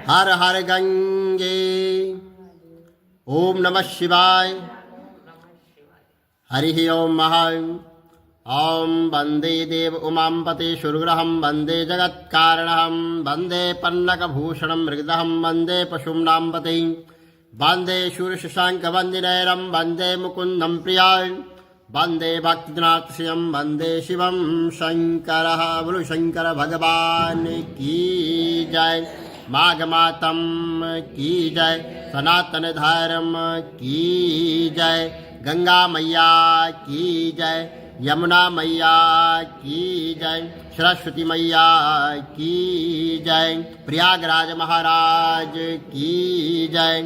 हर हर गंगे। ओम नमः शिवाय। हरि ओम महां। ओम वंदे देव उमां पते सुरग्रहं वंदे जगत्कारणं वंदे पन्नकभूषणं मृगदहं वंदे पशूनां पते वंदे शूरशशाङ्कवन्दिनैरं वंदे मुकुन्दं प्रियाय वंदे भक्तिनाथश्रियं वंदे शिवं शंकर। बोलो शंकर भगवान की जय। माघ मातम की जय। सनातन धर्म की जय। गंगा मैया की जय। यमुना मैया की जय। सरस्वती मैया की जय। प्रयागराज महाराज की जय।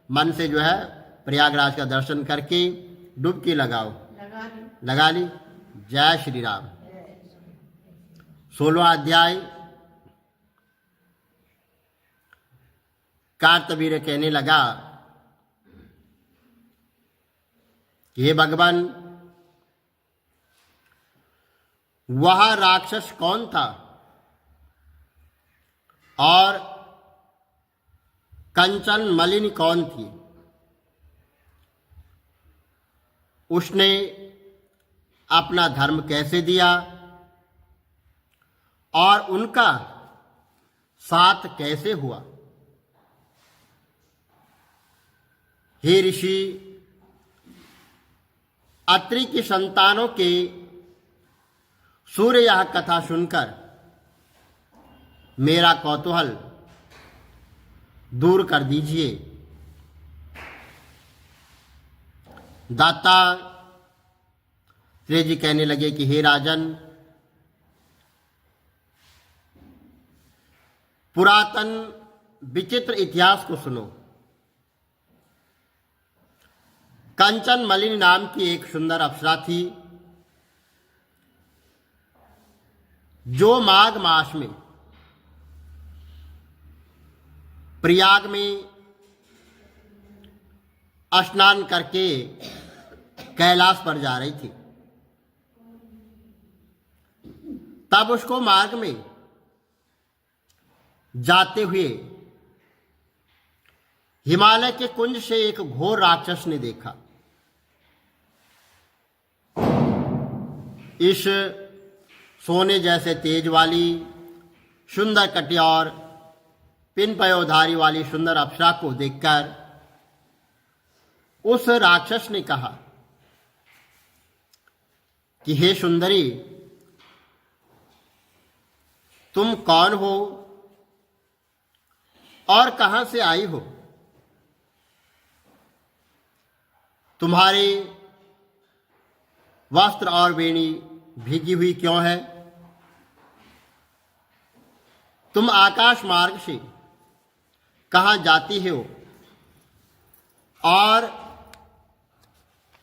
मन से जो है प्रयागराज का दर्शन करके डुबकी लगाओ। लगा ली। जय श्री राम। 16वां अध्याय। कार्तवीर्य कहने लगा कि हे भगवान, वह राक्षस कौन था और कंचन मलिनी कौन थी? उसने अपना धर्म कैसे दिया और उनका साथ कैसे हुआ? हे ऋषि, अत्रि की संतानों के सूर्य यह कथा सुनकर मेरा कौतूहल दूर कर दीजिए। दाता जी कहने लगे कि हे राजन, पुरातन विचित्र इतिहास को सुनो। कंचन मलिनी नाम की एक सुंदर अप्सरा थी जो माघ मास में प्रयाग में स्नान करके कैलाश पर जा रही थी। तब उसको मार्ग में जाते हुए हिमालय के कुंज से एक घोर राक्षस ने देखा। इस सोने जैसे तेज वाली सुंदर कटियार पिन पयोधारी वाली सुंदर अप्सरा को देखकर उस राक्षस ने कहा कि हे सुंदरी, तुम कौन हो और कहां से आई हो? तुम्हारे वस्त्र और वेणी भीगी हुई क्यों है? तुम आकाश मार्ग से कहां जाती हो और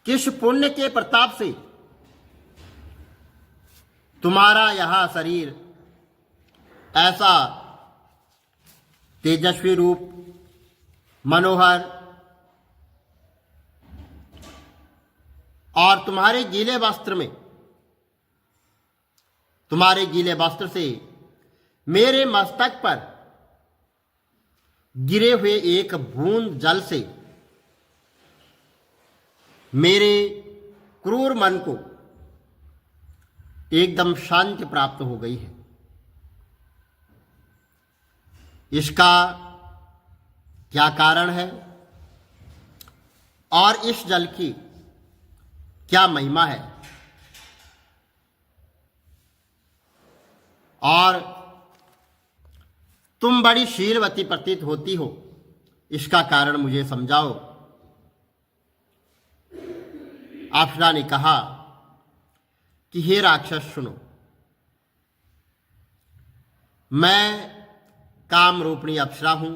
किस पुण्य के प्रताप से तुम्हारा यह शरीर ऐसा तेजस्वी रूप, मनोहर और तुम्हारे गीले वस्त्र से मेरे मस्तक पर गिरे हुए एक बूंद जल से मेरे क्रूर मन को एकदम शांति प्राप्त हो गई है। इसका क्या कारण है और इस जल की क्या महिमा है और तुम बड़ी शीलवती प्रतीत होती हो, इसका कारण मुझे समझाओ। अप्सरा ने कहा कि हे राक्षस सुनो, मैं काम रूपिणी अप्सरा हूं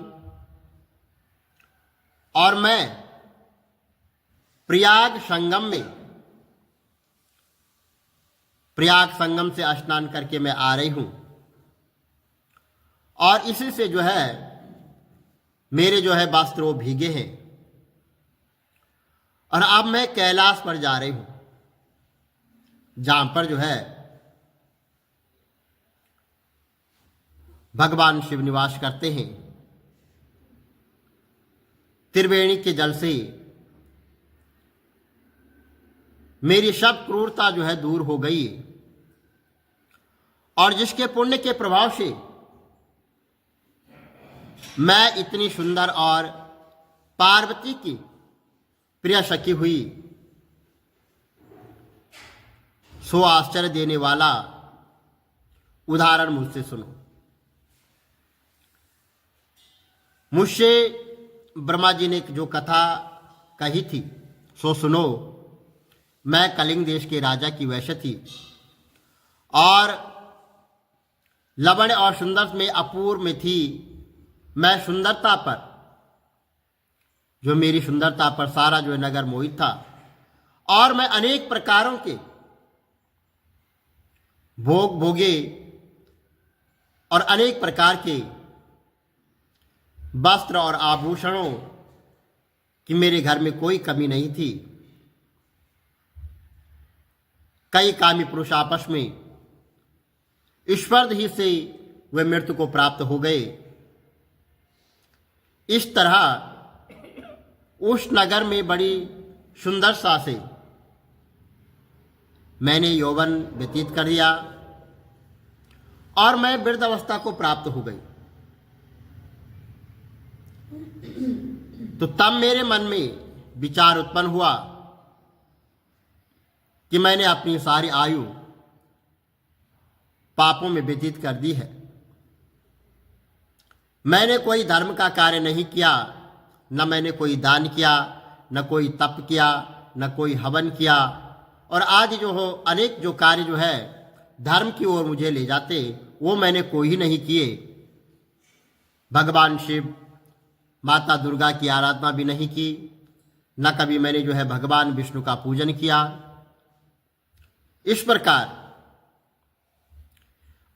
और मैं प्रयाग संगम से स्नान करके मैं आ रही हूं और इसी से जो है मेरे जो है वस्त्र वो भीगे हैं और अब मैं कैलाश पर जा रही हूं, जहां पर जो है भगवान शिव निवास करते हैं। त्रिवेणी के जल से मेरी सब क्रूरता जो है दूर हो गई, और जिसके पुण्य के प्रभाव से मैं इतनी सुंदर और पार्वती की प्रिय सखी हुई, सो आश्चर्य देने वाला उदाहरण मुझसे सुनो। मुझसे ब्रह्मा जी ने जो कथा कही थी सो सुनो। मैं कलिंग देश के राजा की वैश्य थी, और लवण और सुंदर में अपूर्व में थी। मैं सुंदरता पर, जो मेरी सुंदरता पर सारा जो नगर मोहित था, और मैं अनेक प्रकारों के भोग भोगे और अनेक प्रकार के वस्त्र और आभूषणों की मेरे घर में कोई कमी नहीं थी। कई कामी पुरुष आपस में ईश्वर ही से वे मृत्यु को प्राप्त हो गए। इस तरह उस नगर में बड़ी सुंदरता से मैंने यौवन व्यतीत कर दिया, और मैं वृद्धावस्था को प्राप्त हो गई। तो तब मेरे मन में विचार उत्पन्न हुआ कि मैंने अपनी सारी आयु पापों में व्यतीत कर दी है। मैंने कोई धर्म का कार्य नहीं किया, न मैंने कोई दान किया, न कोई तप किया, न कोई हवन किया, और आदि जो हो अनेक जो कार्य जो है धर्म की ओर मुझे ले जाते, वो मैंने कोई ही नहीं किए। भगवान शिव, माता दुर्गा की आराधना भी नहीं की, न कभी मैंने जो है भगवान विष्णु का पूजन किया। इस प्रकार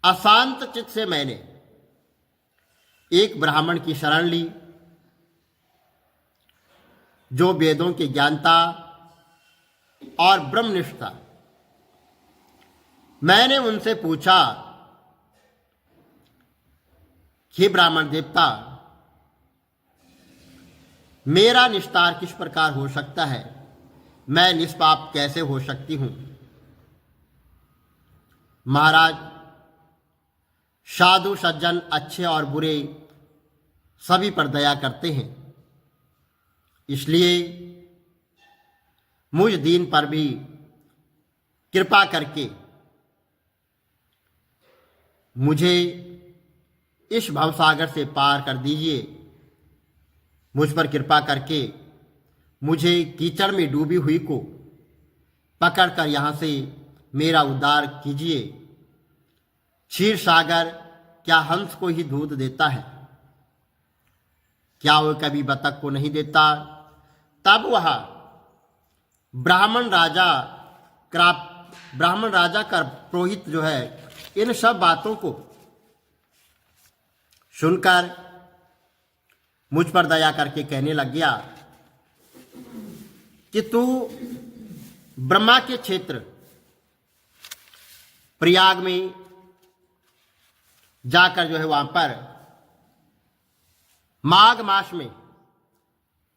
अशांत चित्त से मैंने एक ब्राह्मण की शरण ली, जो वेदों के ज्ञानता और ब्रह्मनिष्ठ था। मैंने उनसे पूछा कि ब्राह्मण देवता, मेरा निस्तार किस प्रकार हो सकता है? मैं निष्पाप कैसे हो सकती हूं? महाराज, साधु सज्जन अच्छे और बुरे सभी पर दया करते हैं, इसलिए मुझ दीन पर भी कृपा करके मुझे इस भवसागर से पार कर दीजिए। मुझ पर कृपा करके मुझे कीचड़ में डूबी हुई को पकड़कर यहाँ से मेरा उद्धार कीजिए। क्षीर सागर क्या हंस को ही दूध देता है? क्या वो कभी बतख को नहीं देता? तब वह ब्राह्मण राजा का पुरोहित जो है इन सब बातों को सुनकर मुझ पर दया करके कहने लग गया कि तू ब्रह्मा के क्षेत्र प्रयाग में जाकर जो है वहां पर माघ मास में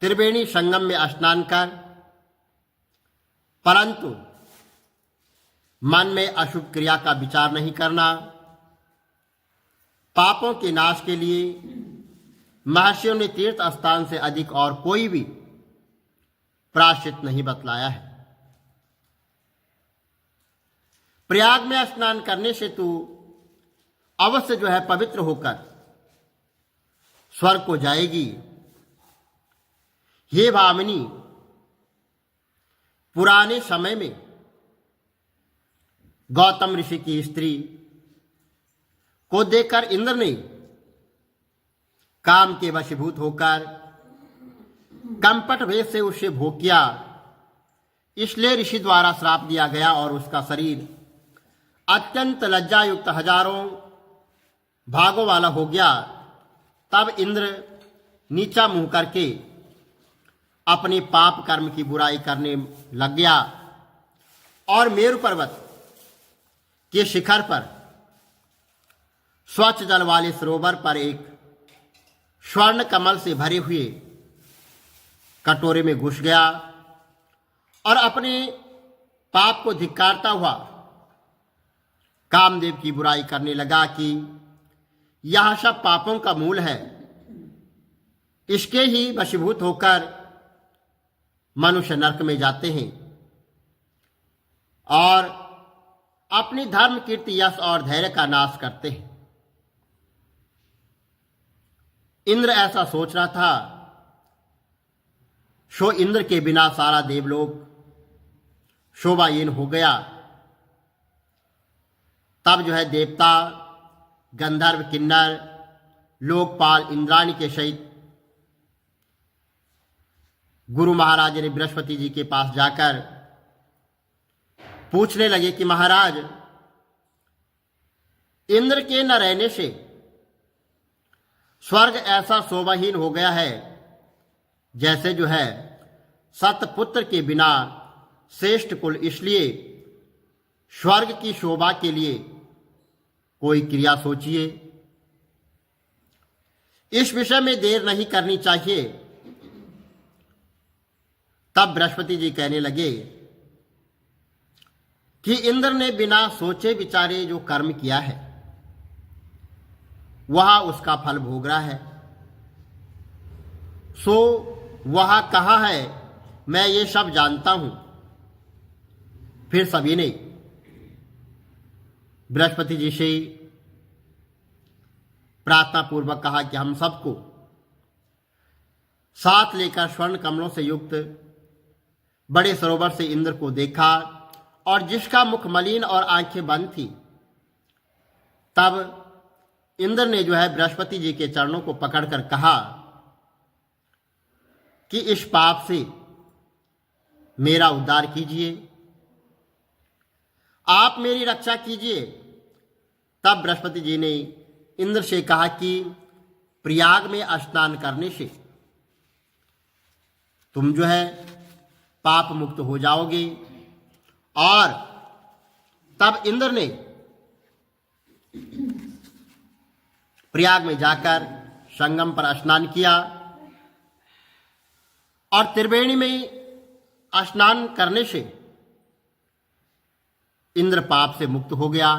त्रिवेणी संगम में स्नान कर, परंतु मन में अशुभ क्रिया का विचार नहीं करना। पापों के नाश के लिए महर्षियों ने तीर्थ स्थान से अधिक और कोई भी प्रायश्चित नहीं बतलाया है। प्रयाग में स्नान करने से तू अवश्य जो है पवित्र होकर स्वर्ग को जाएगी। ये भामिनी, पुराने समय में गौतम ऋषि की स्त्री को देखकर इंद्र ने काम के वशीभूत होकर कमपट भेद से उससे भोग किया, इसलिए ऋषि द्वारा श्राप दिया गया और उसका शरीर अत्यंत लज्जायुक्त हजारों भागों वाला हो गया। तब इंद्र नीचा मुंह करके अपने पाप कर्म की बुराई करने लग गया और मेरु पर्वत के शिखर पर स्वच्छ जल वाले सरोवर पर एक स्वर्ण कमल से भरे हुए कटोरे में घुस गया और अपने पाप को धिक्कारता हुआ कामदेव की बुराई करने लगा कि यह सब पापों का मूल है, इसके ही वशीभूत होकर मनुष्य नरक में जाते हैं और अपनी धर्म कीर्ति यश और धैर्य का नाश करते हैं। इंद्र ऐसा सोच रहा था। सो इंद्र के बिना सारा देवलोक शोभाहीन हो गया। तब देवता, गंधर्व, किन्नर, लोकपाल, इंद्राणी के सहित गुरु महाराज ने बृहस्पति जी के पास जाकर पूछने लगे कि महाराज, इंद्र के न रहने से स्वर्ग ऐसा शोभाहीन हो गया है जैसे सतपुत्र के बिना श्रेष्ठ कुल, इसलिए स्वर्ग की शोभा के लिए कोई क्रिया सोचिए। इस विषय में देर नहीं करनी चाहिए। तब बृहस्पति जी कहने लगे कि इंद्र ने बिना सोचे विचारे जो कर्म किया है वह उसका फल भोग रहा है। सो वह कहाँ है, मैं ये सब जानता हूं। फिर सभी ने बृहस्पति जी से प्रार्थना पूर्वक कहा कि हम सबको साथ लेकर स्वर्ण कमलों से युक्त बड़े सरोवर से इंद्र को देखा और जिसका मुख मलिन और आंखें बंद थी। तब इंद्र ने बृहस्पति जी के चरणों को पकड़कर कहा कि इस पाप से मेरा उद्धार कीजिए, आप मेरी रक्षा कीजिए। तब बृहस्पति जी ने इंद्र से कहा कि प्रयाग में स्नान करने से तुम पाप मुक्त हो जाओगे। और तब इंद्र ने प्रयाग में जाकर संगम पर स्नान किया और त्रिवेणी में स्नान करने से इंद्र पाप से मुक्त हो गया।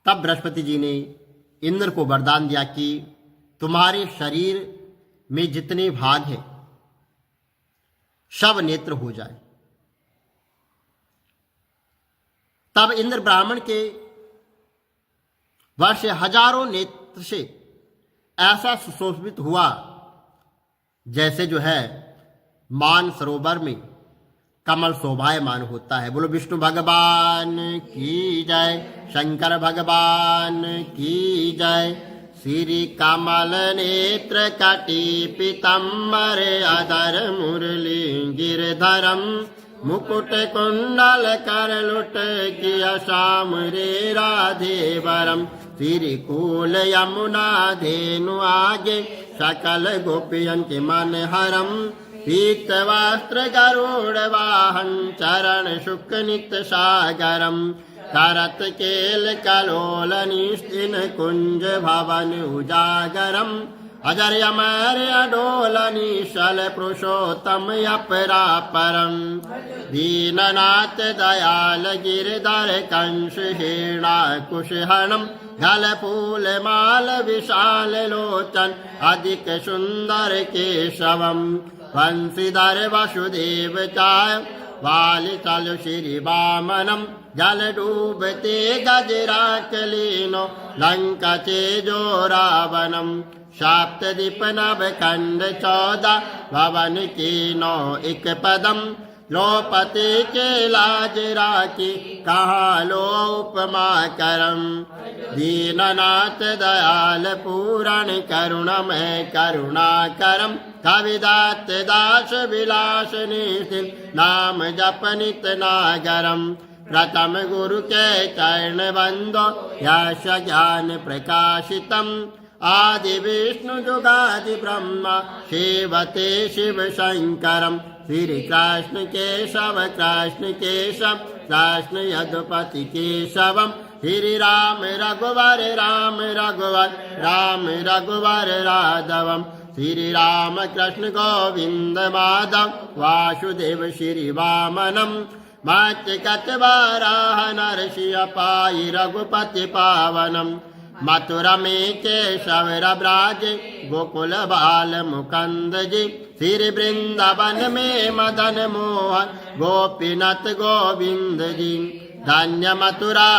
तब बृहस्पति जी ने इंद्र को वरदान दिया कि तुम्हारे शरीर में जितने भाग हैं सब नेत्र हो जाए। तब इंद्र ब्राह्मण के वर्ष हजारों नेत्र से ऐसा सुशोभित हुआ जैसे मान सरोवर में कमल शोभायमान होता है। बोलो विष्णु भगवान की जय, शंकर भगवान की जय। श्री कमल नेत्र कटी पीतम्बर अधर मुरली गिरधरम मुकुट कुंडल करलुट किया श्याम रे राधे वरम। श्री कूल यमुना धेनु आगे सकल गोपियन के मन हरम। पीत वस्त्र गरुड़ वाहन चरण शुक नित सागरम। करत केल कलोल निस्तिन कुंज भवन उजागरम। अजर अमर अडोल निशल पुरुषोत्तम अपरापरम। दीननाथ दयाल गिरधर कंस हेणा कुशहणम। गल फूल माल विशाल लोचन अधिक सुंदर केशवम। बंशीधर वसुदेव चाय वाली चल श्री वामनम। जल डूबते गजराक लीनो लंका चेजो रावणम। सप्तदीप नभ खंड 14 भवन कीनो एक पदम। लोपति के लाज राखी कहा लो उपमा करम। दीननाथ दयाल पूरण करुणमय करुणा करम। कविदात दास विलास निशिल नाम जप नित नागरम। प्रथम गुरु के चरण बंदो यश ज्ञान प्रकाशितम। आदि विष्णु जुगादि ब्रह्मा सेवते शिव शंकरम। श्री कृष्ण केशव कृष्ण केशव कृष्ण यदुपति केशवम। श्री राम रघुवर राम रघुवर राम रघुवर राघवम। श्री राम कृष्ण गोविंद माधव वासुदेव श्री वामनम मत्स्य कचवाराह नरसिंह पाई रघुपति पावनम मथुरा में केशव ब्राज गोकुल बाल मुकंद जी श्री वृंदावन में मदन मोहन गोपीनाथ गोविंद जी धन्य मथुरा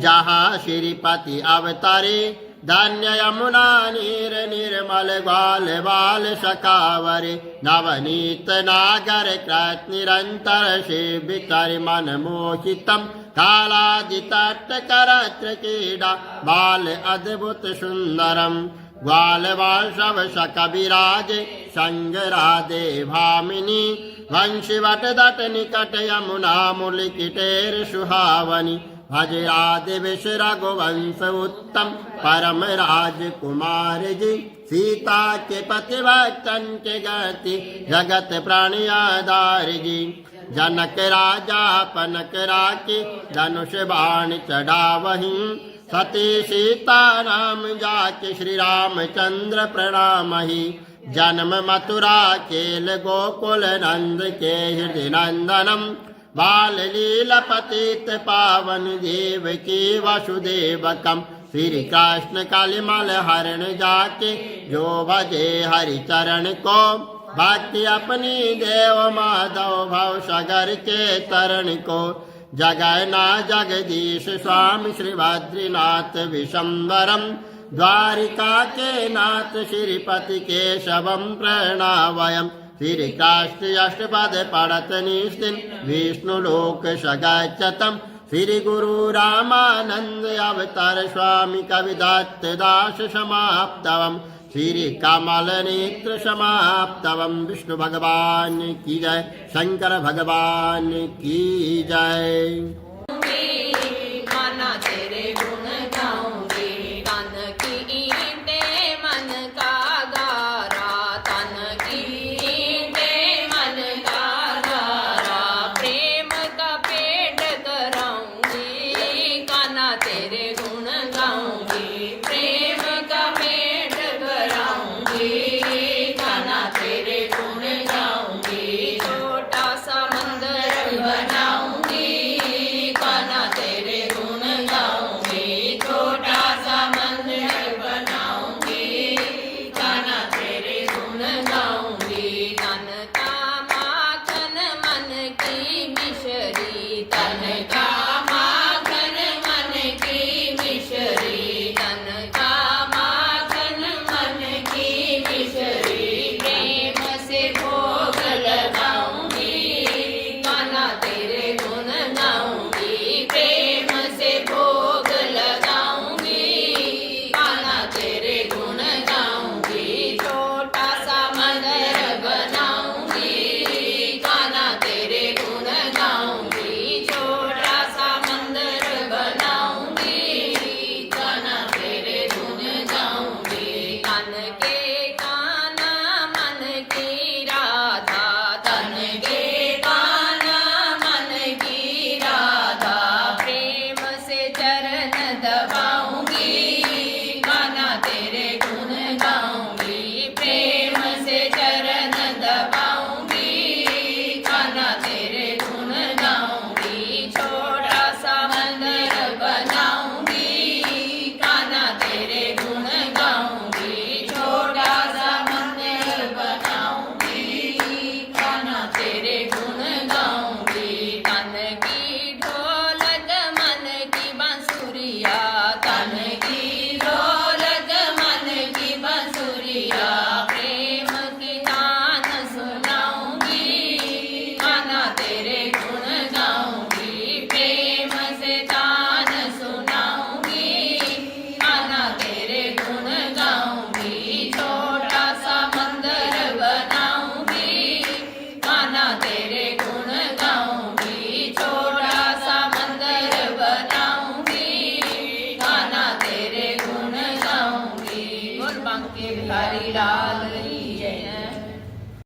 जहाँ श्रीपति अवतारे धन्य यमुना नीर निर्मल ग्वाल बाल सखावरे नवनीत नागर कृत निरंतर सेविकर मन मोहितम कालादितट करत्र क्रीडा बाल अद्भुत सुंदरम ग्वाल वाशव सकविराज संग राधे भामिनी वंशीवट दट निकट यमुना मुलिकिटेर सुहावनी भज राधे विष रघुवंश उत्तम परम राजकुमार जी सीता के पति भक्तन के गति जगत प्राणी आधार जी जनक राजा पनक राके धनुष बाण चढ़ावहीं सती सीता राम जाके श्री रामचंद्र प्रणामहि जन्म मथुरा केल गोकुल नंद के हृदय नंदनम बाल लीला पतित पावन देव की वसुदेवकम श्री कृष्ण कलिमल हरण जाके जो भजे हरि चरण को भक्ति अपनी देव माधव भव सागर के तरण को जगन्ना जगदीश स्वामी श्री बद्रीनाथ विशंबरम द्वारिका के नाथ श्रीपति केशवम प्रणावयम श्री कृष्ण अष्टपद पढ़त निस्तिन विष्णु लोक सगच्छतम श्री गुरु रामानंद अवतार स्वामी कविदत्त दास समाप्तवम श्री कमल नेत्र समाप्तवम विष्णु भगवान की जय शंकर भगवान की जय।